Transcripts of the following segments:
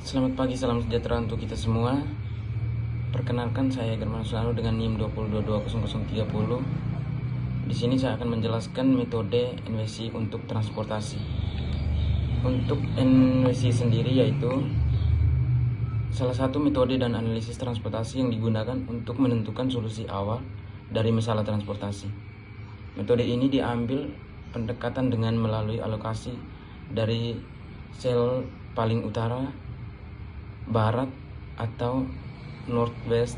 Selamat pagi, salam sejahtera untuk kita semua. Perkenalkan, saya German Selalu dengan NIM 20220030. Di sini saya akan menjelaskan metode NWC untuk transportasi. Untuk NWC sendiri yaitu salah satu metode dan analisis transportasi yang digunakan untuk menentukan solusi awal dari masalah transportasi. Metode ini diambil pendekatan dengan melalui alokasi dari sel paling utara, barat atau northwest,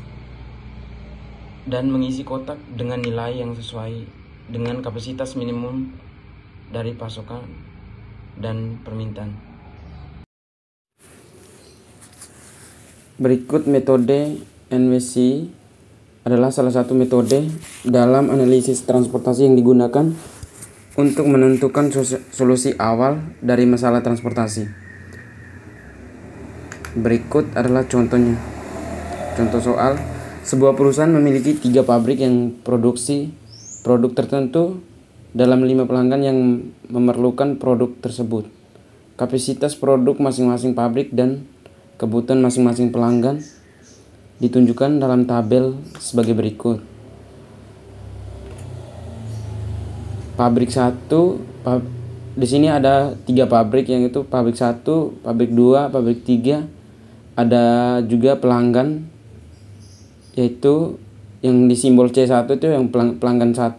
dan mengisi kotak dengan nilai yang sesuai dengan kapasitas minimum dari pasokan dan permintaan. Berikut metode NWC adalah salah satu metode dalam analisis transportasi yang digunakan untuk menentukan solusi awal dari masalah transportasi. Berikut adalah contohnya. Contoh soal: sebuah perusahaan memiliki 3 pabrik yang produksi produk tertentu dalam 5 pelanggan yang memerlukan produk tersebut. Kapasitas produk masing-masing pabrik dan kebutuhan masing-masing pelanggan ditunjukkan dalam tabel sebagai berikut. Pabrik 1, di sini ada 3 pabrik, yang itu pabrik 1, pabrik 2, pabrik 3. Ada juga pelanggan, yaitu yang di simbol C1 itu yang pelanggan 1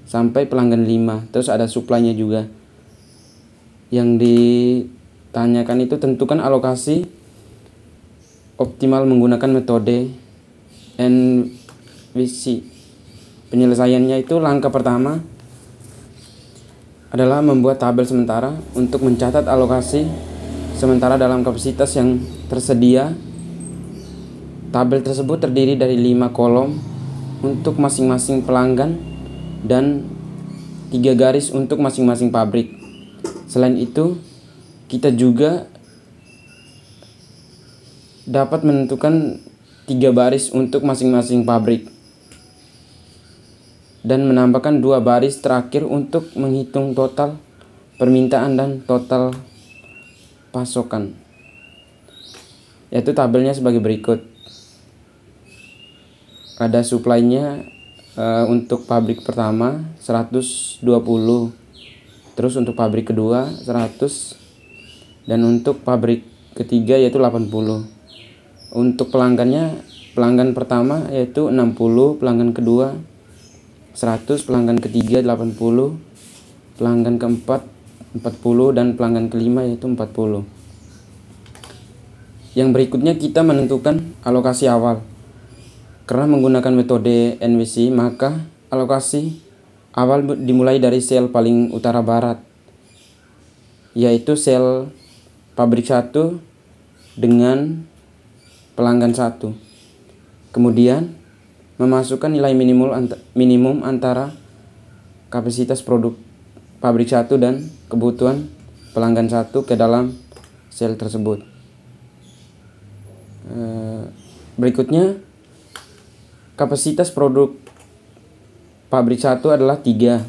sampai pelanggan 5. Terus ada supply-nya juga. Yang ditanyakan itu tentukan alokasi optimal menggunakan metode NWC. Penyelesaiannya itu langkah pertama adalah membuat tabel sementara untuk mencatat alokasi sementara dalam kapasitas yang tersedia. Tabel tersebut terdiri dari 5 kolom untuk masing-masing pelanggan dan 3 garis untuk masing-masing pabrik. Selain itu, kita juga dapat menentukan 3 baris untuk masing-masing pabrik dan menambahkan 2 baris terakhir untuk menghitung total permintaan dan total pasokan, yaitu tabelnya sebagai berikut. Ada supply-nya untuk pabrik pertama 120, terus untuk pabrik kedua 100, dan untuk pabrik ketiga yaitu 80. Untuk pelanggannya, pelanggan pertama yaitu 60, pelanggan kedua 100, pelanggan ketiga 80, pelanggan keempat 40, dan pelanggan kelima yaitu 40. Yang berikutnya kita menentukan alokasi awal. Karena menggunakan metode NWC, maka alokasi awal dimulai dari sel paling utara barat, yaitu sel pabrik 1 dengan pelanggan 1. Kemudian memasukkan nilai minimum antara kapasitas produk pabrik 1 dan kebutuhan pelanggan 1 ke dalam sel tersebut. Berikutnya, kapasitas produk pabrik 1 adalah 3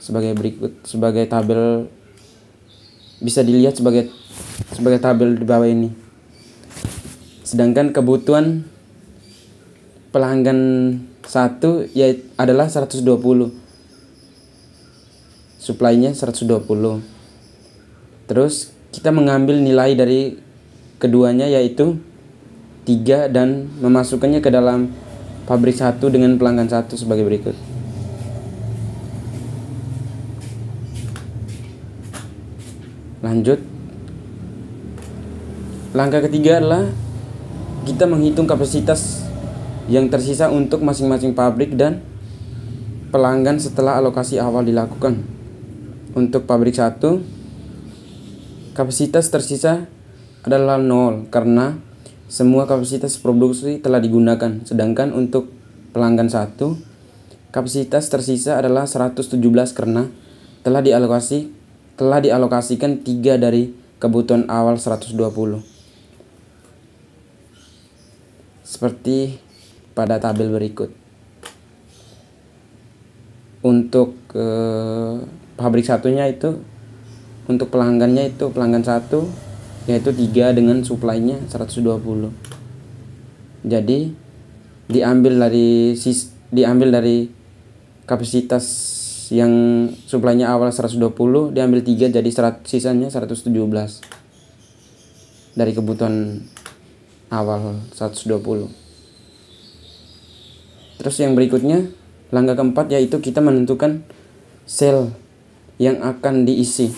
sebagai berikut, sebagai tabel, bisa dilihat sebagai tabel di bawah ini. Sedangkan kebutuhan pelanggan 1 yaitu adalah 120. Supply-nya 120. Terus kita mengambil nilai dari keduanya yaitu 3 dan memasukkannya ke dalam pabrik 1 dengan pelanggan 1 sebagai berikut. Lanjut. Langkah ketiga adalah kita menghitung kapasitas yang tersisa untuk masing-masing pabrik dan pelanggan setelah alokasi awal dilakukan. Untuk pabrik 1, kapasitas tersisa adalah 0 karena semua kapasitas produksi telah digunakan. Sedangkan untuk pelanggan 1, kapasitas tersisa adalah 117 karena telah dialokasikan 3 dari kebutuhan awal 120. Seperti pada tabel berikut. Untuk pabrik 1-nya itu, untuk pelanggannya itu pelanggan 1 yaitu 3 dengan supply-nya 120. Jadi diambil dari kapasitas yang supply-nya awal 120, diambil 3 jadi sisanya 117 dari kebutuhan awal 120. Terus yang berikutnya, langkah keempat, yaitu kita menentukan sel yang akan diisi.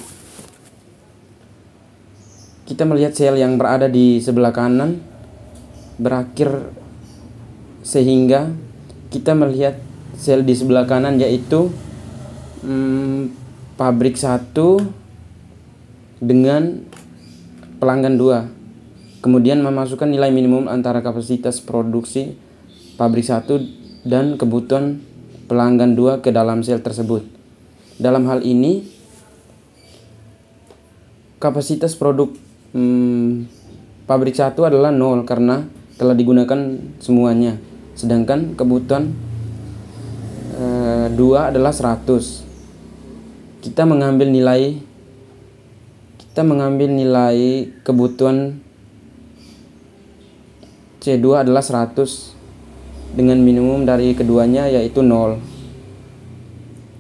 Kita melihat sel yang berada di sebelah kanan berakhir, sehingga kita melihat sel di sebelah kanan yaitu pabrik 1 dengan pelanggan 2. Kemudian memasukkan nilai minimum antara kapasitas produksi pabrik 1 dan kebutuhan pelanggan 2 ke dalam sel tersebut. Dalam hal ini kapasitas produk pabrik 1 adalah 0 karena telah digunakan semuanya. Sedangkan kebutuhan 2 adalah 100. Kita mengambil nilai kebutuhan C2 adalah 100 dengan minimum dari keduanya yaitu 0,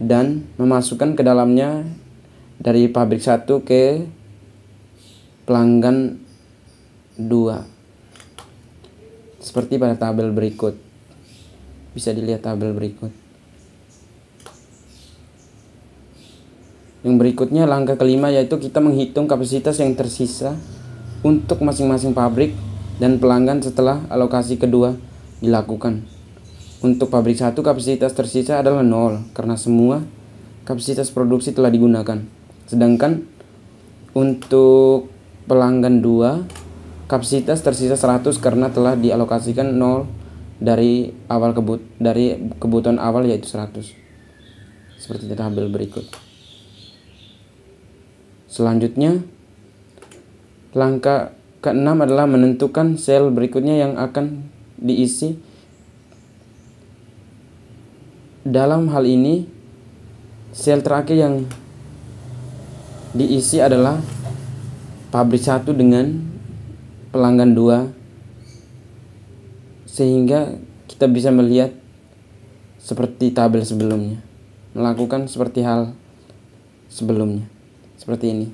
dan memasukkan ke dalamnya dari pabrik 1 ke pelanggan 2 seperti pada tabel berikut. Bisa dilihat tabel berikut. Yang berikutnya, langkah kelima, yaitu kita menghitung kapasitas yang tersisa untuk masing-masing pabrik dan pelanggan setelah alokasi kedua dilakukan. Untuk pabrik 1 kapasitas tersisa adalah 0 karena semua kapasitas produksi telah digunakan. Sedangkan untuk pelanggan 2 kapasitas tersisa 100 karena telah dialokasikan 0 dari kebutuhan awal yaitu 100. Seperti tabel berikut. Selanjutnya, langkah ke-6 adalah menentukan sel berikutnya yang akan diisi. Dalam hal ini, sel terakhir yang diisi adalah pabrik 1 dengan pelanggan 2, sehingga kita bisa melihat seperti tabel sebelumnya, melakukan seperti hal sebelumnya, seperti ini.